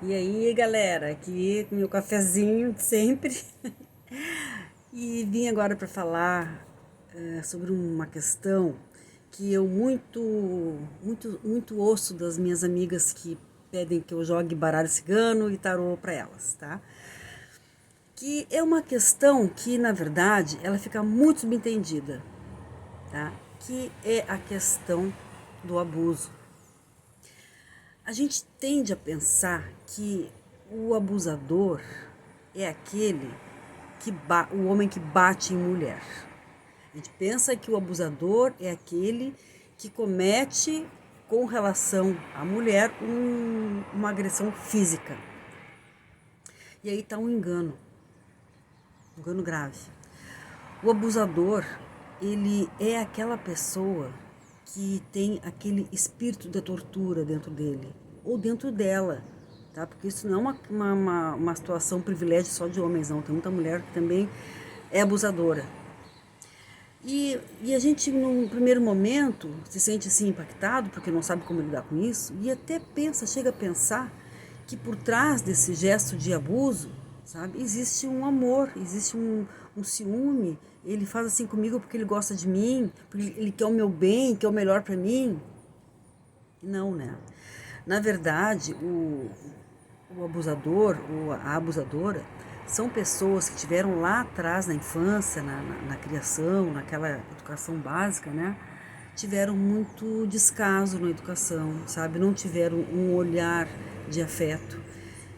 E aí, galera, aqui com meu cafezinho de sempre. E vim agora para falar sobre uma questão que eu muito ouço das minhas amigas que pedem que eu jogue baralho cigano e tarô para elas, tá? Que é uma questão que, na verdade, ela fica muito subentendida, tá? Que é a questão do abuso. A gente tende a pensar que o abusador é aquele o homem que bate em mulher. A gente pensa que o abusador é aquele que comete com relação à mulher uma agressão física. E aí está um engano grave. O abusador, ele é aquela pessoa que tem aquele espírito da tortura dentro dele, ou dentro dela, tá? Porque isso não é uma situação privilégio só de homens, não. Tem muita mulher que também é abusadora. E a gente, num primeiro momento, se sente assim impactado, porque não sabe como lidar com isso, e até chega a pensar que por trás desse gesto de abuso, sabe, existe um amor, existe um ciúme. Ele faz assim comigo porque ele gosta de mim, porque ele quer o meu bem, quer o melhor para mim. Não, né? Na verdade, o abusador ou a abusadora são pessoas que tiveram lá atrás, na infância, na criação, naquela educação básica, né? Tiveram muito descaso na educação, sabe? Não tiveram um olhar de afeto.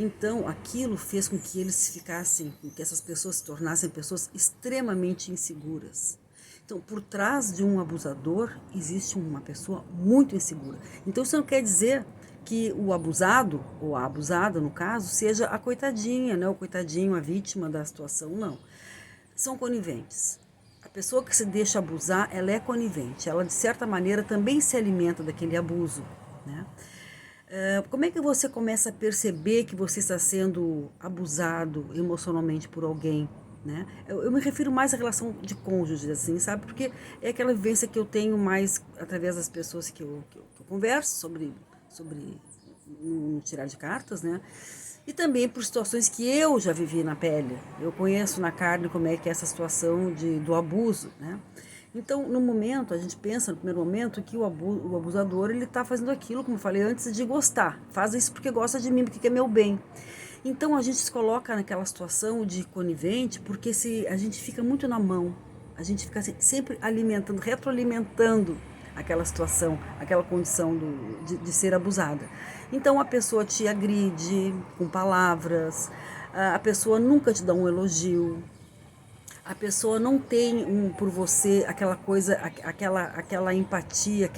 Então, aquilo fez com que eles ficassem, com que essas pessoas se tornassem pessoas extremamente inseguras. Então, por trás de um abusador, existe uma pessoa muito insegura. Então, isso não quer dizer que o abusado, ou a abusada, no caso, seja a coitadinha, né? O coitadinho, a vítima da situação, não. São coniventes. A pessoa que se deixa abusar, ela é conivente. Ela, de certa maneira, também se alimenta daquele abuso, né? Como é que você começa a perceber que você está sendo abusado emocionalmente por alguém? Né? Eu me refiro mais à relação de cônjuge, assim, sabe? Porque é aquela vivência que eu tenho mais através das pessoas que eu converso sobre no tirar de cartas, né? E também por situações que eu já vivi na pele. Eu conheço na carne como é que é essa situação do abuso, né? Então, no momento, a gente pensa no primeiro momento que o abusador, ele está fazendo aquilo, como eu falei antes, de gostar. Faz isso porque gosta de mim, porque quer meu bem. Então, a gente se coloca naquela situação de conivente, porque se a gente fica muito na mão, a gente fica sempre alimentando, retroalimentando aquela situação, aquela condição de ser abusada. Então, a pessoa te agride com palavras, a pessoa nunca te dá um elogio, a pessoa não tem por você aquela coisa, aquela empatia,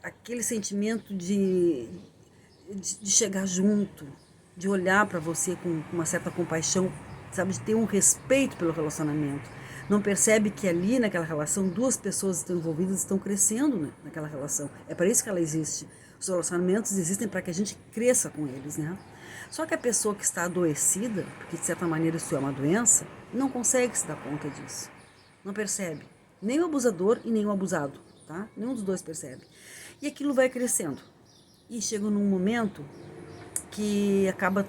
aquele sentimento de chegar junto, de olhar para você com uma certa compaixão, sabe, de ter um respeito pelo relacionamento. Não percebe que ali naquela relação duas pessoas estão envolvidas, estão crescendo, né, naquela relação. É para isso que ela existe. Os relacionamentos existem para que a gente cresça com eles, né? Só que a pessoa que está adoecida, porque de certa maneira isso é uma doença, não consegue se dar conta disso. Não percebe. Nem o abusador e nem o abusado, tá? Nenhum dos dois percebe. E aquilo vai crescendo. E chega num momento que acabam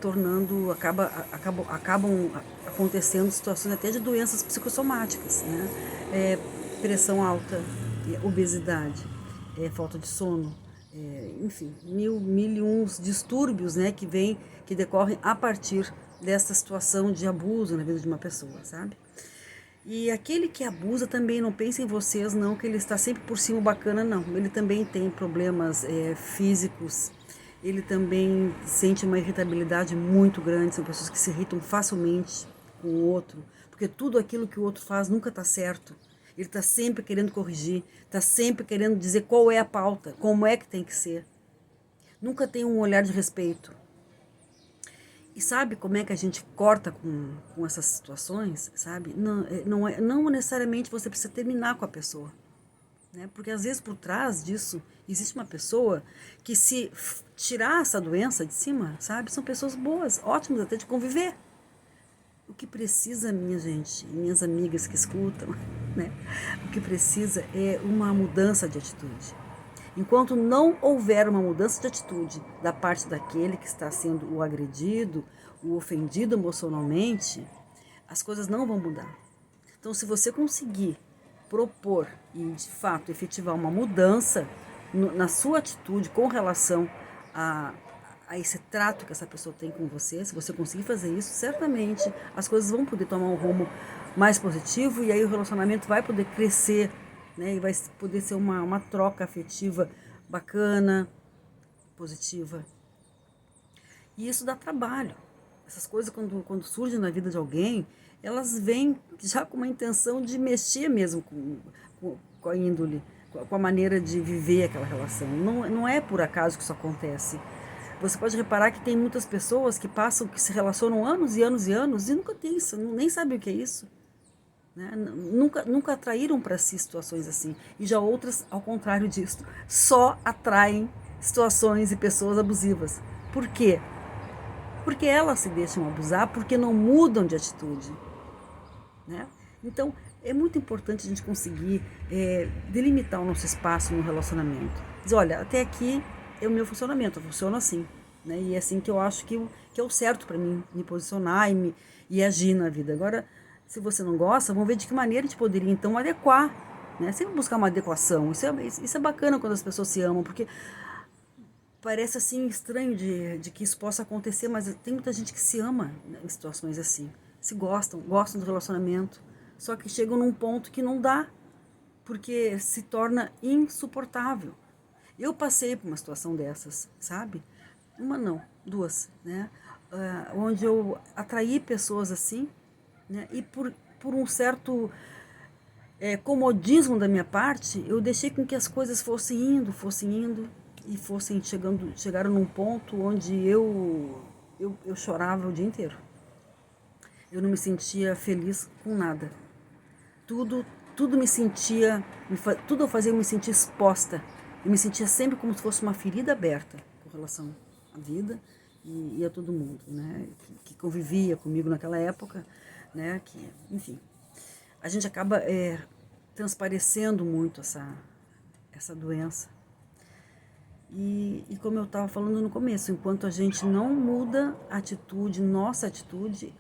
acontecendo situações até de doenças psicossomáticas, né? Pressão alta, obesidade, falta de sono, enfim, mil e uns distúrbios, né, que decorrem a partir dessa situação de abuso na vida de uma pessoa, sabe? E aquele que abusa também, não pense em vocês, não, que ele está sempre por cima bacana, não. Ele também tem problemas físicos, ele também sente uma irritabilidade muito grande, são pessoas que se irritam facilmente com o outro, porque tudo aquilo que o outro faz nunca está certo. Ele está sempre querendo corrigir, está sempre querendo dizer qual é a pauta, como é que tem que ser. Nunca tem um olhar de respeito. E sabe como é que a gente corta com essas situações, sabe? Não necessariamente você precisa terminar com a pessoa, né? Porque às vezes por trás disso existe uma pessoa que se tirar essa doença de cima, sabe? São pessoas boas, ótimas até de conviver. O que precisa, minha gente, minhas amigas que escutam, né? O que precisa é uma mudança de atitude. Enquanto não houver uma mudança de atitude da parte daquele que está sendo o agredido, o ofendido emocionalmente, as coisas não vão mudar. Então, se você conseguir propor e, de fato, efetivar uma mudança na sua atitude com relação a esse trato que essa pessoa tem com você, se você conseguir fazer isso, certamente as coisas vão poder tomar um rumo mais positivo e aí o relacionamento vai poder crescer, né? E vai poder ser uma troca afetiva bacana, positiva. E isso dá trabalho. Essas coisas, quando surgem na vida de alguém, elas vêm já com uma intenção de mexer mesmo com a índole, com a maneira de viver aquela relação. Não é por acaso que isso acontece. Você pode reparar que tem muitas pessoas que que se relacionam anos e anos e anos e nunca tem isso, nem sabem o que é isso. Né? Nunca atraíram para si situações assim. E já outras, ao contrário disso, só atraem situações e pessoas abusivas. Por quê? Porque elas se deixam abusar, porque não mudam de atitude. Né? Então, é muito importante a gente conseguir delimitar o nosso espaço no relacionamento. Dizer, olha, até aqui é o meu funcionamento, eu funciono assim. Né? E é assim que eu acho que é o certo para mim me posicionar e agir na vida. Agora, se você não gosta, vamos ver de que maneira a gente poderia, então, adequar. Né? Sempre buscar uma adequação. Isso é bacana quando as pessoas se amam, porque parece assim estranho de que isso possa acontecer, mas tem muita gente que se ama, né, em situações assim. Se gostam do relacionamento, só que chegam num ponto que não dá, porque se torna insuportável. Eu passei por uma situação dessas, sabe? Uma não, duas, né? Onde eu atraí pessoas assim, né? E por um certo comodismo da minha parte, eu deixei com que as coisas fossem indo e chegaram num ponto onde eu chorava o dia inteiro. Eu não me sentia feliz com nada. Tudo tudo eu fazia eu me sentir exposta. Eu me sentia sempre como se fosse uma ferida aberta com relação à vida e a todo mundo, né? Que convivia comigo naquela época, né? Enfim, a gente acaba transparecendo muito essa doença. E como eu estava falando no começo, enquanto a gente não muda a atitude, nossa atitude,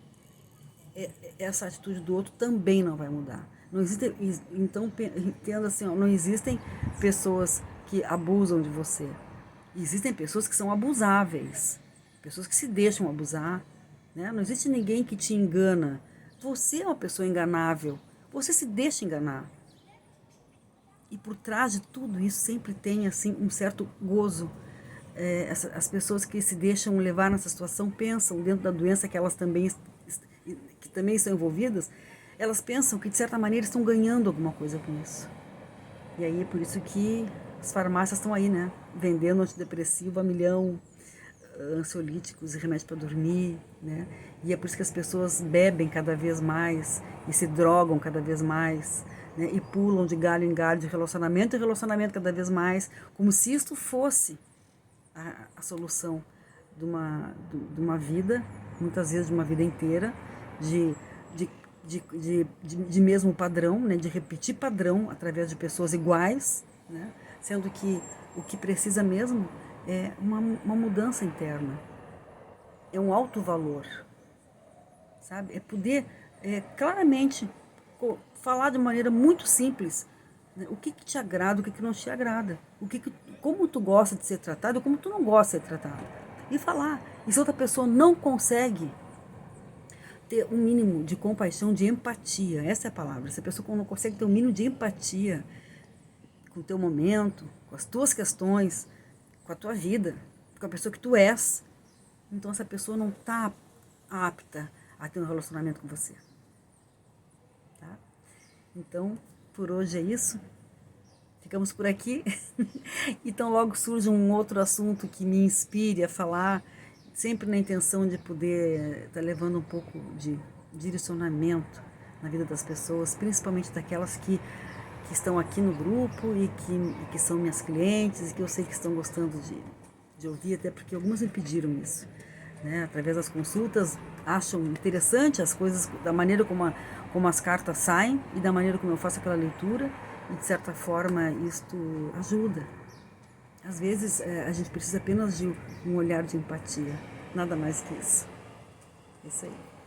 essa atitude do outro também não vai mudar. Não existe, então, entenda assim, ó, não existem pessoas que abusam de você. Existem pessoas que são abusáveis, pessoas que se deixam abusar. Né? Não existe ninguém que te engana. Você é uma pessoa enganável. Você se deixa enganar. E por trás de tudo isso sempre tem assim um certo gozo. As pessoas que se deixam levar nessa situação pensam dentro da doença que elas também estão envolvidas, elas pensam que de certa maneira estão ganhando alguma coisa com isso. E aí é por isso que as farmácias estão aí, né? Vendendo antidepressivo a milhão, ansiolíticos e remédios para dormir, né? E é por isso que as pessoas bebem cada vez mais e se drogam cada vez mais, né? E pulam de galho em galho, de relacionamento em relacionamento cada vez mais, como se isto fosse a solução de uma vida, muitas vezes de uma vida inteira, de mesmo padrão, né? De repetir padrão através de pessoas iguais, né? Sendo que o que precisa mesmo é uma mudança interna, é um alto valor, sabe? É poder claramente falar de maneira muito simples, né? O que te agrada, o que não te agrada, como tu gosta de ser tratado, como tu não gosta de ser tratado, e falar. E se outra pessoa não consegue ter um mínimo de compaixão, de empatia, essa é a palavra, se a pessoa não consegue ter um mínimo de empatia com o teu momento, com as tuas questões, com a tua vida, com a pessoa que tu és, então essa pessoa não está apta a ter um relacionamento com você. Tá? Então, por hoje é isso. Ficamos por aqui. Então logo surge um outro assunto que me inspire a falar, sempre na intenção de poder estar levando um pouco de direcionamento na vida das pessoas, principalmente daquelas que estão aqui no grupo e que são minhas clientes e que eu sei que estão gostando de ouvir, até porque algumas me pediram isso. Né? Através das consultas, acham interessante as coisas, da maneira como as cartas saem e da maneira como eu faço aquela leitura, e de certa forma isto ajuda. Às vezes a gente precisa apenas de um olhar de empatia, nada mais que isso. É isso aí.